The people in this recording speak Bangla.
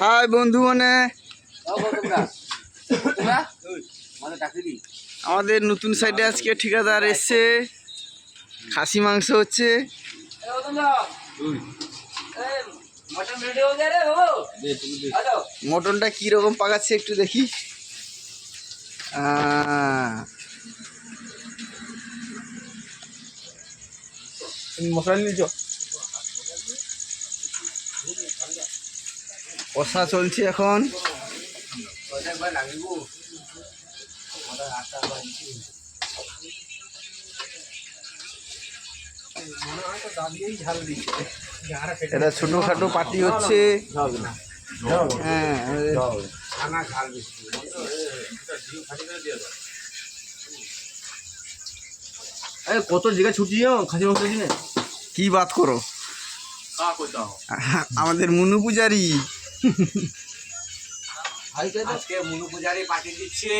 হাই বন্ধু মানে আমাদের নতুন সাইডে আজকে ঠিকাদার এসছে, খাসি মাংস হচ্ছে। মটনটা কি রকম পাকাচ্ছে একটু দেখি। মশলা নিয়েছ? কষা চলছে এখন। এটা ছোটখাটো পার্টি হচ্ছে। হ্যাঁ, কত জায়গায় ছুটি খাসি মাংস কিনে কি বাত করো? আমাদের মুনু পূজারি আজকে মুনু পূজারি পাঠিয়ে দিচ্ছে।